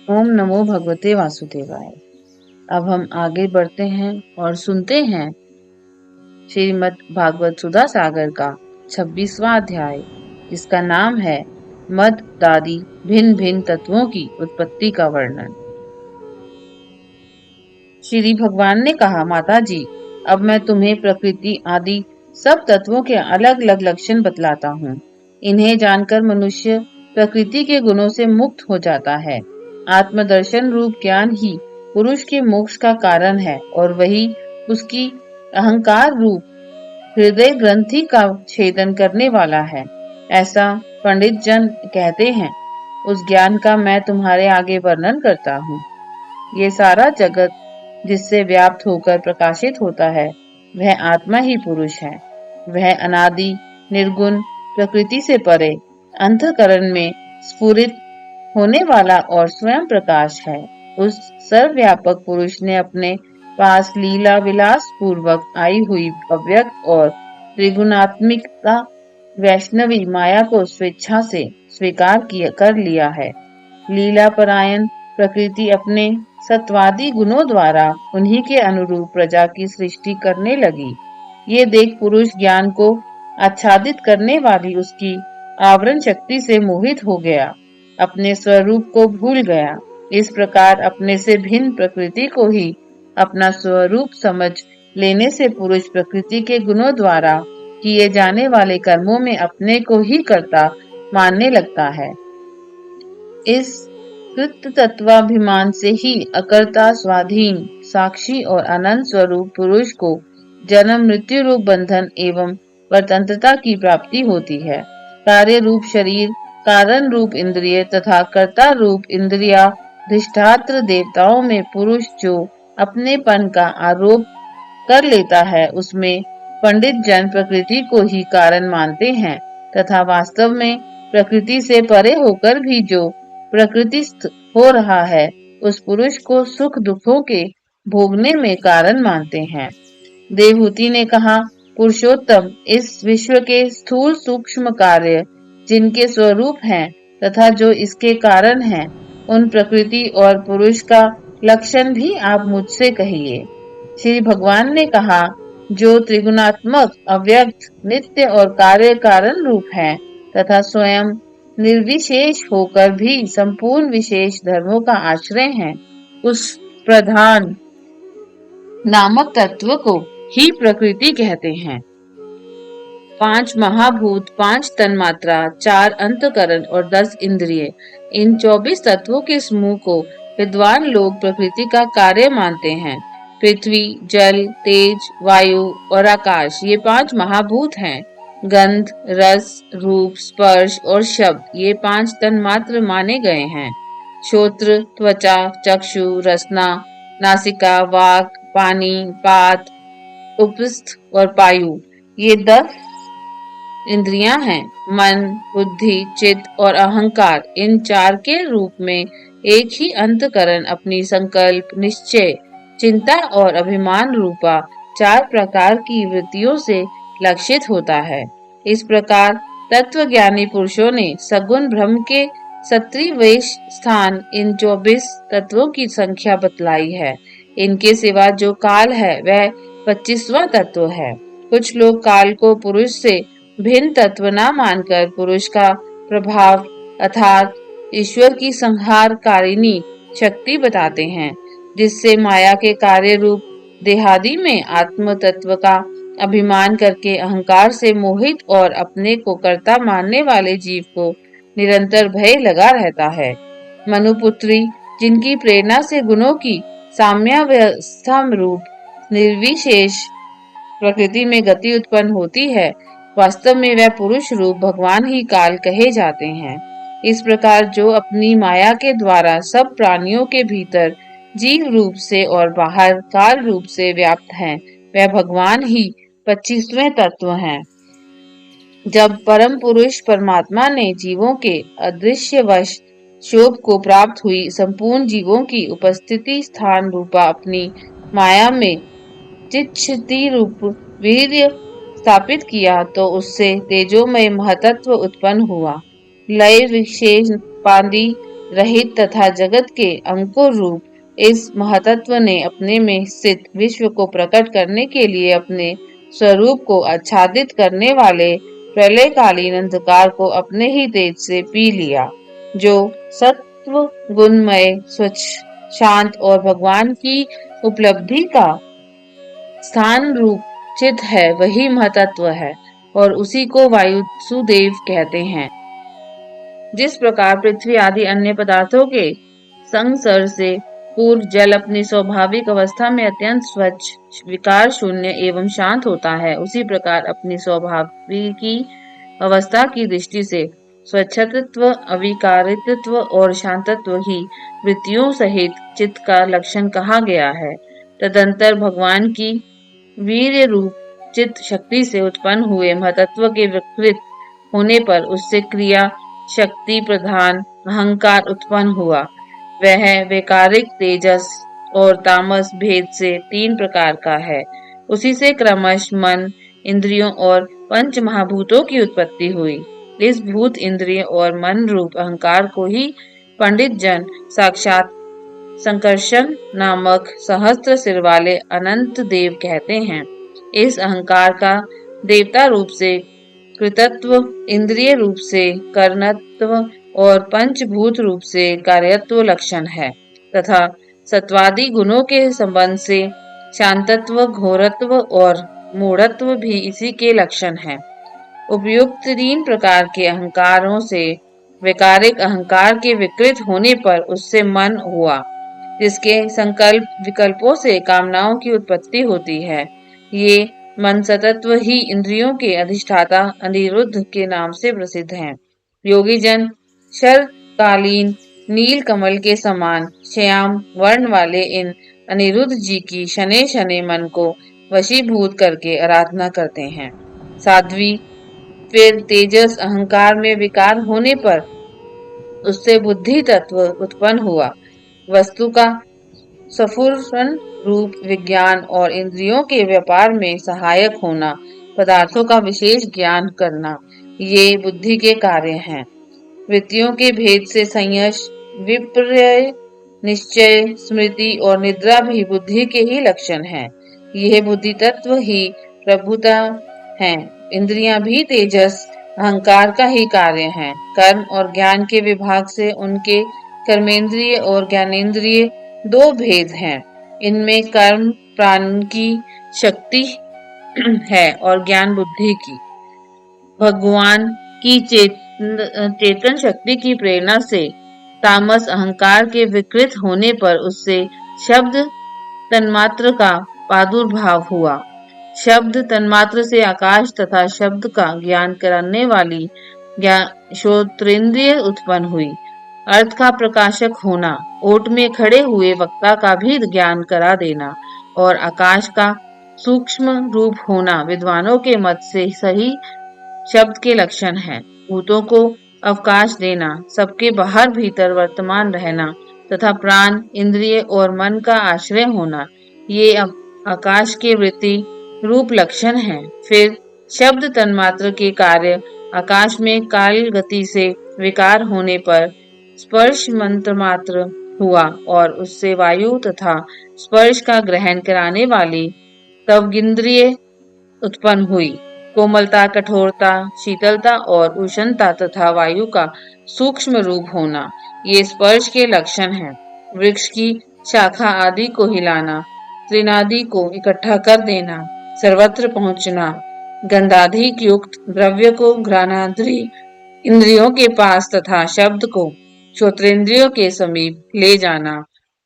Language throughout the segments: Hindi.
ओम नमो भगवते वासुदेवाय। अब हम आगे बढ़ते हैं और सुनते हैं श्रीमद् भागवत सुधा सागर का 26वां अध्याय, जिसका नाम है मद दादी भिन्न भिन्न तत्वों की उत्पत्ति का वर्णन। श्री भगवान ने कहा, माता जी, अब मैं तुम्हें प्रकृति आदि सब तत्वों के अलग अलग लक्षण बतलाता हूँ। इन्हें जानकर मनुष्य प्रकृति के गुणों से मुक्त हो जाता है। आत्मदर्शन रूप ज्ञान ही पुरुष के मोक्ष का कारण है और वही उसकी अहंकार रूप हृदय ग्रंथि का छेदन करने वाला है, ऐसा पंडित जन कहते हैं। उस ज्ञान का मैं तुम्हारे आगे वर्णन करता हूँ। ये सारा जगत जिससे व्याप्त होकर प्रकाशित होता है, वह आत्मा ही पुरुष है। वह अनादि निर्गुण प्रकृति से परे अंतःकरण में स्फुरित होने वाला और स्वयं प्रकाश है। उस सर्वव्यापक पुरुष ने अपने पास लीला विलास पूर्वक आई हुई अव्यक्त और त्रिगुणात्मिकता वैष्णवी माया को स्वेच्छा से स्वीकार कर लिया है। लीला परायण प्रकृति अपने सत्वादी गुणों द्वारा उन्हीं के अनुरूप प्रजा की सृष्टि करने लगी। ये देख पुरुष ज्ञान को आच्छादित करने वाली उसकी आवरण शक्ति से मोहित हो गया, अपने स्वरूप को भूल गया। इस प्रकार अपने से भिन्न प्रकृति को ही अपना स्वरूप समझ लेने से पुरुष प्रकृति के गुणों द्वारा किए जाने वाले कर्मों में अपने को ही कर्ता मानने लगता है। इस कृत तत्वाभिमान से ही अकर्ता स्वाधीन साक्षी और अनंत स्वरूप पुरुष को जन्म मृत्यु रूप बंधन एवं स्वतंत्रता की प्राप्ति होती है। कार्य रूप शरीर, कारण रूप इंद्रिय तथा कर्ता रूप इंद्रियाधिष्ठात्र देवताओं में पुरुष जो अपनेपन का आरोप कर लेता है, उसमें पंडित जन प्रकृति को ही कारण मानते हैं तथा वास्तव में प्रकृति से परे होकर भी जो प्रकृतिस्थ हो रहा है, उस पुरुष को सुख दुखों के भोगने में कारण मानते हैं। देवहूति ने कहा, पुरुषोत्तम, इस विश्व के स्थूल सूक्ष्म कार्य जिनके स्वरूप हैं तथा जो इसके कारण हैं, उन प्रकृति और पुरुष का लक्षण भी आप मुझसे कहिए। श्री भगवान ने कहा, जो त्रिगुणात्मक अव्यक्त नित्य और कार्य कारण रूप है तथा स्वयं निर्विशेष होकर भी संपूर्ण विशेष धर्मों का आश्रय है, उस प्रधान नामक तत्व को ही प्रकृति कहते हैं। 5 महाभूत, 5 तन्मात्रा, 4 अंतकरण और 10 इंद्रिय, इन 24 तत्वों के समूह को विद्वान लोग प्रकृति का कार्य मानते हैं। पृथ्वी, जल, तेज, वायु और आकाश, ये 5 महाभूत हैं। गंध, रस, रूप, स्पर्श और शब्द, ये 5 तन्मात्र माने गए हैं। श्रोत्र, त्वचा, चक्षु, रसना, नासिका, वाक, पानी, पात, उपस्थ और पायु, ये 10 इंद्रियां हैं। मन, बुद्धि, चित्त और अहंकार, इन 4 के रूप में एक ही अंतकरण अपनी संकल्प, निश्चय, चिंता और अभिमान रूपा 4 प्रकार की वृत्तियों से लक्षित होता है। इस प्रकार तत्वज्ञानी पुरुषों ने सगुण ब्रह्म के सत्रिवेश स्थान इन 24 तत्वों की संख्या बतलाई है। इनके सिवा जो काल है वह 25वां तत्व है। कुछ लोग काल को पुरुष से भिन्न तत्व न मानकर पुरुष का प्रभाव अर्थात ईश्वर की संहारकारिणी शक्ति बताते हैं, जिससे माया के कार्य रूप देहादि में आत्म तत्व का अभिमान करके अहंकार से मोहित और अपने को कर्ता मानने वाले जीव को निरंतर भय लगा रहता है। मनुपुत्री, जिनकी प्रेरणा से गुणों की साम्यावस्था रूप निर्विशेष प्रकृति में गति उत्पन्न होती है, वास्तव में वह पुरुष रूप भगवान ही काल कहे जाते हैं। इस प्रकार जो अपनी माया के द्वारा सब प्राणियों के भीतर जीव रूप से और बाहर काल रूप से व्याप्त हैं, वह भगवान ही 25वें तत्व हैं। जब परम पुरुष परमात्मा ने जीवों के अदृश्यवश शोभ को प्राप्त हुई संपूर्ण जीवों की उपस्थिति स्थान रूपा अपनी माया में चिच्छति रूप वीर्य स्थापित किया, तो उससे तेजोमय महतत्व उत्पन्न हुआ। लय विशेष पादी रहित तथा जगत के अंकुर रूप इस महतत्व ने अपने में स्थित विश्व को प्रकट करने के लिए अपने स्वरूप को आच्छादित करने वाले प्रलयकालीन अंधकार को अपने ही तेज से पी लिया। जो सत्व गुणमय, स्वच्छ, शांत और भगवान की उपलब्धि का स्थान रूप चित है, वही महतत्व है और उसी को वायुदेव कहते हैं। जिस प्रकार पृथ्वी आदि अन्य पदार्थों के संसर्ग से पूर्व जल अपनी स्वाभाविक अवस्था में अत्यंत स्वच्छ, विकार शून्य एवं शांत होता है, उसी प्रकार अपनी स्वाभाविकी अवस्था की दृष्टि से स्वच्छत्व, अविकारित्व और शांतत्व ही वृत्तियों सहित चित्त का लक्षण कहा गया है। तदंतर भगवान की वीर्य रूप चित्त शक्ति से उत्पन्न हुए महतत्व के विकृत होने पर उससे क्रिया शक्ति प्रधान अहंकार उत्पन्न हुआ। वह वैकारिक तेजस और तामस भेद से 3 प्रकार का है। उसी से क्रमश मन, इंद्रियों और पंच महाभूतों की उत्पत्ति हुई। इस भूत, इंद्रिय और मन रूप अहंकार को ही पंडित जन साक्षात संकर्षण नामक सहस्त्र सिर वाले अनंत देव कहते हैं। इस अहंकार का देवता रूप से कृतत्व, इंद्रिय रूप से कर्णत्व और पंचभूत रूप से कार्यत्व लक्षण है तथा सत्वादि गुणों के संबंध से शांतत्व, घोरत्व और मूढ़त्व भी इसी के लक्षण हैं। उपयुक्त 3 प्रकार के अहंकारों से वैकारिक अहंकार के विकृत होने पर उससे मन हुआ, जिसके संकल्प विकल्पों से कामनाओं की उत्पत्ति होती है। ये मन सतत्व ही इंद्रियों के अधिष्ठाता अनिरुद्ध के नाम से प्रसिद्ध हैं। योगी जन शरकालीन नील कमल के समान श्याम वर्ण वाले इन अनिरुद्ध जी की शनै शनै मन को वशीभूत करके आराधना करते हैं। साध्वी फिर तेजस अहंकार में विकार होने पर उससे बुद्धि तत्व उत्पन्न हुआ। वस्तु का स्फुरण रूप विज्ञान और इंद्रियों के व्यापार में सहायक होना, पदार्थों का विशेष ज्ञान करना, ये बुद्धि के कार्य हैं। वृत्तियों के भेद से संयश, विपर्य, निश्चय, स्मृति और निद्रा भी बुद्धि के ही लक्षण हैं। यह बुद्धि तत्व ही प्रभुता हैं। इंद्रियां भी तेजस अहंकार का ही कार्य हैं। कर्म और ज्ञान के विभाग से उनके कर्मेंद्रिय और ज्ञानेंद्रिय 2 भेद हैं। इनमें कर्म प्राण की शक्ति है और ज्ञान बुद्धि की। भगवान की चेतन शक्ति की प्रेरणा से तामस अहंकार के विकृत होने पर उससे शब्द तन्मात्र का प्रादुर्भाव हुआ। शब्द तन्मात्र से आकाश तथा शब्द का ज्ञान कराने वाली श्रोत्रेंद्रिय उत्पन्न हुई। अर्थ का प्रकाशक होना, ओट में खड़े हुए वक्ता का भी ज्ञान करा देना और आकाश का सूक्ष्म रूप होना विद्वानों के मत से सही शब्द के लक्षण है। भूतों को अवकाश देना, सबके बाहर भीतर वर्तमान रहना तथा प्राण, इंद्रिय और मन का आश्रय होना, ये आकाश के वृत्ति रूप लक्षण हैं। फिर शब्द तन्मात्र के कार्य आकाश में काल गति से विकार होने पर स्पर्श मंत्र मात्र हुआ और उससे वायु तथा स्पर्श का ग्रहण कराने वाली तवगिंद्रिय उत्पन्न हुई। कोमलता, कठोरता, शीतलता और उष्णता तथा वायु का सूक्ष्म रूप होना, ये स्पर्श के लक्षण हैं। वृक्ष की शाखा आदि को हिलाना, तृणादि को इकट्ठा कर देना, सर्वत्र पहुंचना, गंधाधिक युक्त द्रव्य को घ्राणाद्रि इंद्रियों के पास तथा शब्द को श्रोत्रेंद्रियों के समीप ले जाना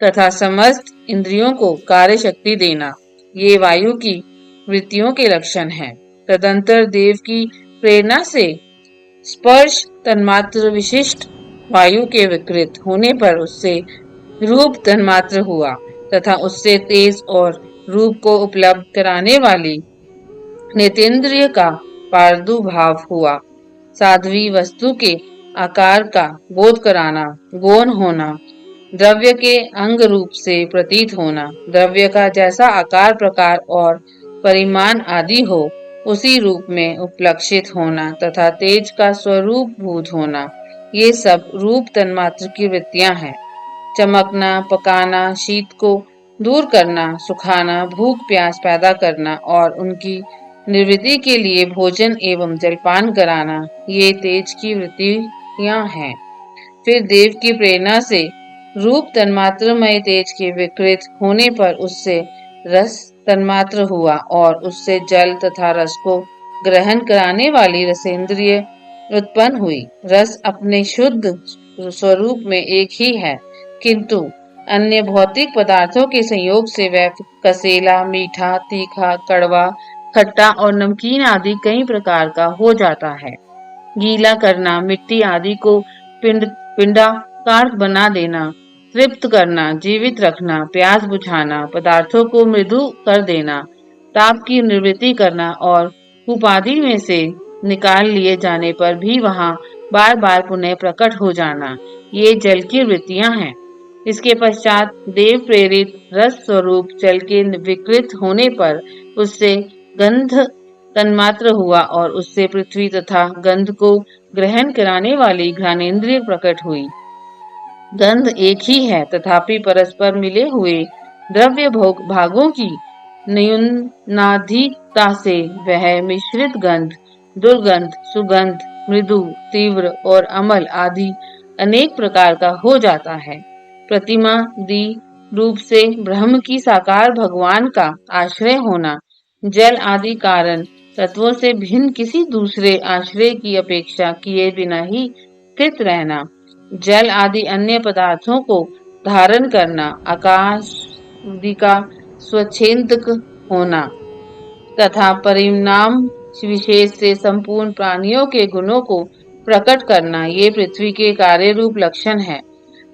तथा समस्त इंद्रियों को कार्य शक्ति देना, ये वायु की वृत्तियों के लक्षण हैं। तदंतर देव की प्रेरणा से स्पर्श तन्मात्र विशिष्ट वायु के विकृत होने पर उससे रूप तन्मात्र हुआ तथा उससे तेज और रूप को उपलब्ध कराने वाली नेतेंद्रिय का प्रादुर्भाव हुआ। साध्वी वस्तु के आकार का बोध कराना, गौण होना, द्रव्य के अंग रूप से प्रतीत होना, द्रव्य का जैसा आकार, प्रकार और परिमाण आदि हो उसी रूप में उपलक्षित होना तथा तेज का स्वरूप भूत होना, ये सब रूप तन्मात्र की वृत्तियां हैं। चमकना, पकाना, शीत को दूर करना, सुखाना, भूख प्यास पैदा करना और उनकी निवृत्ति के लिए भोजन एवं जलपान कराना, ये तेज की वृत्तियां हैं। फिर देव की प्रेरणा से रूप तन्मात्रमय तेज के विकृत होने पर उससे रस तन्मात्र हुआ और उससे जल तथा रस को ग्रहण कराने वाली रसेंद्रिय उत्पन्न हुई। रस अपने शुद्ध स्वरूप में एक ही है, किंतु अन्य भौतिक पदार्थों के संयोग से वह कसेला, मीठा, तीखा, कड़वा, खट्टा और नमकीन आदि कई प्रकार का हो जाता है। गीला करना, मिट्टी आदि को पिंडाकार बना देना, तृप्त करना, जीवित रखना, प्यास बुझाना, पदार्थों को मृदु कर देना, ताप की निवृत्ति करना और उपाधि में से निकाल लिए जाने पर भी वहां बार बार पुनः प्रकट हो जाना, ये जल की वृत्तियां हैं। इसके पश्चात देव प्रेरित रस स्वरूप जल के विकृत होने पर उससे गंध तन्मात्र हुआ और उससे पृथ्वी तथा गंध को ग्रहण कराने वाली घ्राणेन्द्रिय प्रकट हुई। गंध एक ही है, तथापि परस्पर मिले हुए द्रव्य भागों की न्यूनाधिकता से वह मिश्रित गंध, दुर्गंध, सुगंध, मृदु, तीव्र और अमल आदि अनेक प्रकार का हो जाता है। प्रतिमा दी रूप से ब्रह्म की साकार भगवान का आश्रय होना, जल आदि कारण तत्वों से भिन्न किसी दूसरे आश्रय की अपेक्षा किए बिना ही स्थित रहना, जल आदि अन्य पदार्थों को धारण करना, आकाश आदि का स्वच्छेदक होना तथा परिणाम विशेष से संपूर्ण प्राणियों के गुणों को प्रकट करना, ये पृथ्वी के कार्य रूप लक्षण है।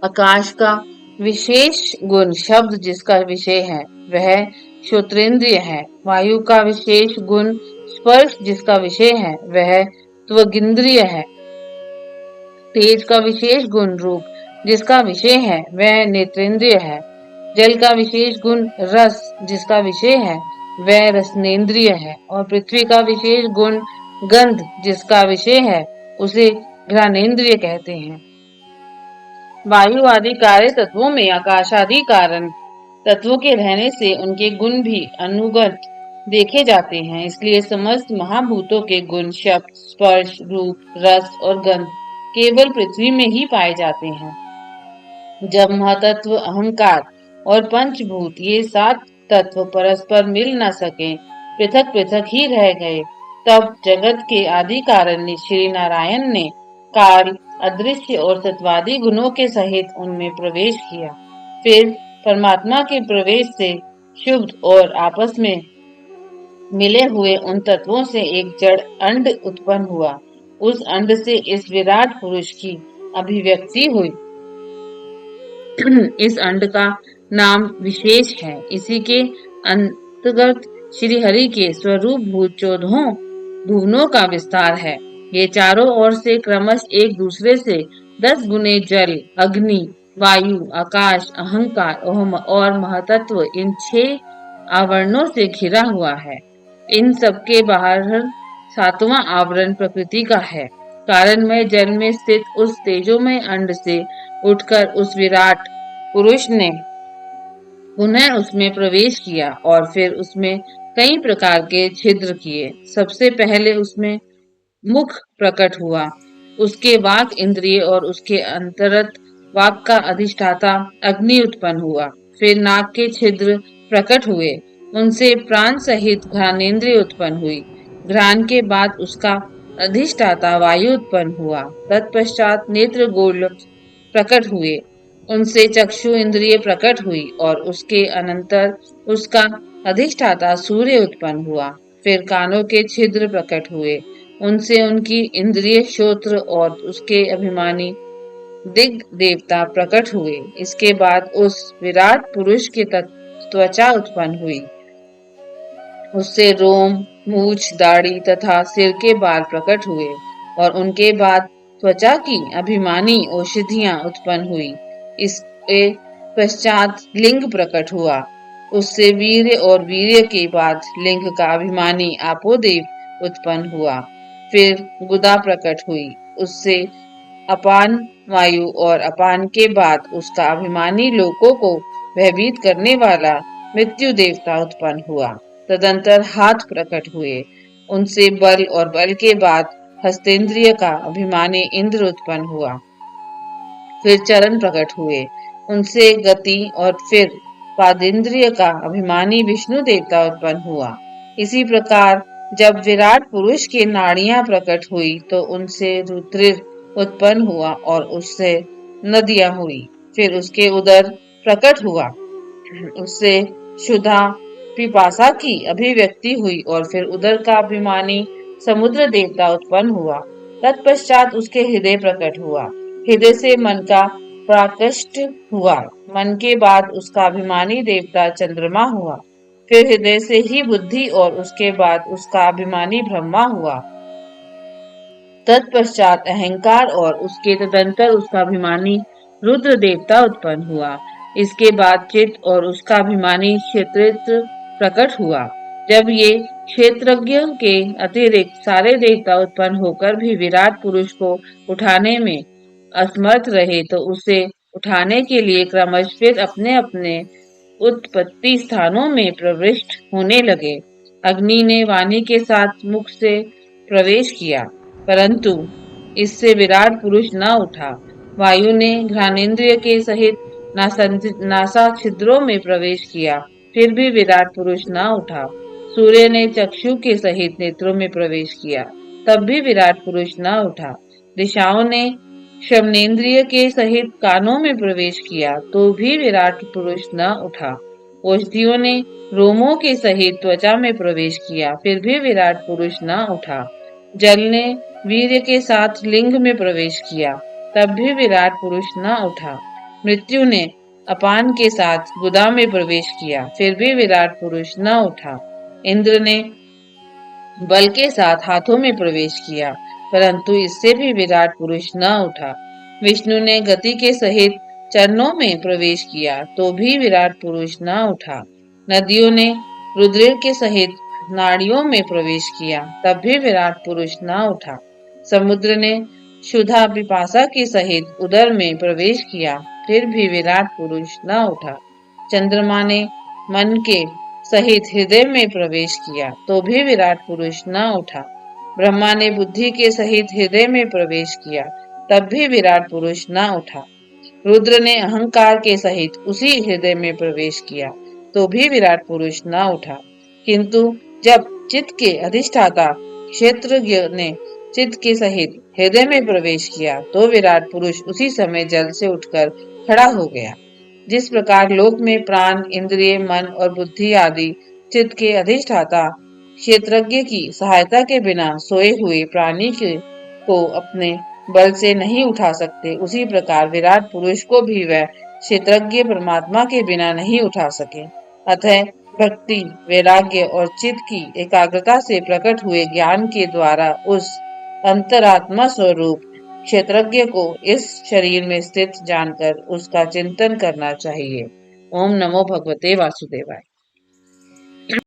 आकाश का विशेष गुण शब्द जिसका विषय है वह श्रोत्रेंद्रिय है। वायु का विशेष गुण स्पर्श जिसका विषय है वह त्वगिंद्रिय है। तेज का विशेष गुण रूप जिसका विषय है वह नेत्रेंद्रिय है। जल का विशेष गुण रस जिसका विषय है वह रसनेन्द्रिय है और पृथ्वी का विशेष गुण गंध जिसका विषय है उसे घ्राणेन्द्रिय कहते हैं। वायु आदि कार्य तत्वों में आकाश आदि कारण तत्वों के रहने से उनके गुण भी अनुगत देखे जाते हैं, इसलिए समस्त महाभूतों के गुण शब्द, स्पर्श, रूप, रस और गंध केवल पृथ्वी में ही पाए जाते हैं। जब महतत्व, अहंकार और पंचभूत ये 7 तत्व परस्पर मिल न सके, पृथक पृथक ही रह गए, तब जगत के आदि कारण श्री नारायण ने काल, अदृश्य और तत्वादी गुणों के सहित उनमें प्रवेश किया। फिर परमात्मा के प्रवेश से शुद्ध और आपस में मिले हुए उन तत्वों से एक जड़ अंड उत्पन्न हुआ। उस अंड से इस विराट पुरुष की अभिव्यक्ति हुई। इस अंड का नाम विशेष है। इसी के अंतर्गत श्री हरि के स्वरूप भूत 14 भुवनों का विस्तार है। ये चारों ओर से क्रमश एक दूसरे से 10 गुने जल, अग्नि, वायु, आकाश, अहंकार और महतत्व इन 6 आवरणों से घिरा हुआ है। इन सबके बाहर 7वां आवरण प्रकृति का है। कारणमय जल में स्थित उस तेजोमय अंड से उठकर उस विराट पुरुष ने पुनः उसमें प्रवेश किया और फिर उसमें कई प्रकार के छिद्र किए। सबसे पहले उसमें मुख प्रकट हुआ, उसके वाक इंद्रिय और उसके अंतरत वाक का अधिष्ठाता अग्नि उत्पन्न हुआ। फिर नाक के छिद्र प्रकट हुए, उनसे प्राण सहित घ्राणेन्द्रिय उत्पन्न हुई। घ्राण के बाद उसका अधिष्ठाता वायु उत्पन्न हुआ। तत्पश्चात नेत्र गोलक प्रकट हुए, उनसे चक्षु इंद्रिय प्रकट हुई और उसके अनंतर उसका अधिष्ठाता सूर्य उत्पन्न हुआ। फिर कानों के छिद्र प्रकट हुए, उनसे उनकी इंद्रिय श्रोत्र और उसके अभिमानी दिग देवता प्रकट हुए। इसके बाद उस विराट पुरुष की त्वचा उत्पन्न हुई, उससे रोम, मूछ, दाढ़ी तथा सिर के बाल प्रकट हुए और उनके बाद त्वचा की अभिमानी औषधियां उत्पन्न हुई। इसके पश्चात लिंग प्रकट हुआ, उससे वीर्य और वीर्य के बाद लिंग का अभिमानी आपोदेव उत्पन्न हुआ। फिर गुदा प्रकट हुई, उससे अपान वायु और अपान के बाद उसका अभिमानी लोकों को भयभीत करने वाला मृत्यु देवता उत्पन्न हुआ। तदंतर हाथ प्रकट हुए, उनसे बल और बल के बाद हस्तेंद्रिय का अभिमानी इंद्र उत्पन्न हुआ। फिर चरण प्रकट हुए, उनसे गति और फिर पादेंद्रिय का अभिमानी विष्णु देवता उत्पन्न हुआ। इसी प्रकार जब विराट पुरुष की नाड़ियां प्रकट हुई तो उनसे रुधिर उत्पन्न हुआ और उससे नदियां हुई। फिर उसके उदर प्रकट हुआ, उससे क्षुधा पिपासा की अभिव्यक्ति हुई और फिर उदर का अभिमानी समुद्र देवता उत्पन्न हुआ। तत्पश्चात उसके हृदय प्रकट हुआ, हृदय से मन का प्राकष्ट हुआ, मन के बाद उसका अभिमानी देवता चंद्रमा हुआ। फिर हृदय से ही बुद्धि और उसके बाद उसका अभिमानी ब्रह्मा हुआ। तत्पश्चात अहंकार और उसके तदंतर उसका अभिमानी रुद्र देवता उत्पन्न हुआ। इसके बाद चित्त और उसका अभिमानी क्षेत्र प्रकट हुआ। जब ये क्षेत्रज्ञ के अतिरिक्त सारे देवता उत्पन्न होकर भी विराट पुरुष को उठाने में असमर्थ रहे तो उसे उठाने के लिए क्रमश फिर अपने अपने उत्पत्ति स्थानों में प्रविष्ट होने लगे। अग्नि ने वाणी के साथ मुख से प्रवेश किया, परंतु इससे विराट पुरुष न उठा। वायु ने घ्राणेन्द्रिय के सहित नासा छिद्रों में प्रवेश किया, फिर भी विराट पुरुष न उठा। सूर्य ने चक्षु के सहित नेत्रों में प्रवेश किया, तब भी विराट पुरुष न उठा। दिशाओं ने श्रवणेन्द्रिय के सहित कानों में प्रवेश किया, तो भी विराट पुरुष न उठा। औषधियों ने रोमों के सहित त्वचा में प्रवेश किया, फिर भी विराट पुरुष न उठा। जल ने वीर्य के साथ लिंग में प्रवेश किया, तब भी विराट पुरुष न उठा। मृत्यु ने अपान के साथ गुदा में प्रवेश किया, फिर भी विराट पुरुष न उठा। इंद्र ने बल के साथ हाथों में प्रवेश किया, परंतु इससे भी विराट पुरुष न उठा। विष्णु ने गति के सहित चरणों में प्रवेश किया, तो भी विराट पुरुष न उठा। नदियों ने रुद्र के सहित नाड़ियों में प्रवेश किया, तब भी विराट पुरुष न उठा। समुद्र ने क्षुधा पिपासा के सहित उदर में प्रवेश किया, फिर भी विराट पुरुष न उठा। चंद्रमा ने मन के सहित हृदय में प्रवेश किया, तो भी विराट पुरुष न उठा। ब्रह्मा ने बुद्धि के सहित हृदय में प्रवेश किया, तब भी विराट पुरुष न उठा। रुद्र ने अहंकार के सहित उसी हृदय में प्रवेश किया, तो भी विराट पुरुष न उठा। किंतु जब चित्त के अधिष्ठाता क्षेत्रज्ञ ने चित्त के सहित हृदय में प्रवेश किया, तो विराट पुरुष उसी समय जल से उठकर खड़ा हो गया। जिस प्रकार लोक में प्राण, इंद्रिय, मन और बुद्धि आदि चित्त के अधिष्ठाता क्षेत्रज्ञ की सहायता के बिना सोए हुए प्राणी को अपने बल से नहीं उठा सकते, उसी प्रकार विराट पुरुष को भी वह क्षेत्रज्ञ परमात्मा के बिना नहीं उठा सके। अतः भक्ति, वैराग्य और चित्त की एकाग्रता से प्रकट हुए ज्ञान के द्वारा उस अंतरात्मा स्वरूप क्षेत्रज्ञ को इस शरीर में स्थित जानकर उसका चिंतन करना चाहिए। ओम नमो भगवते वासुदेवाय।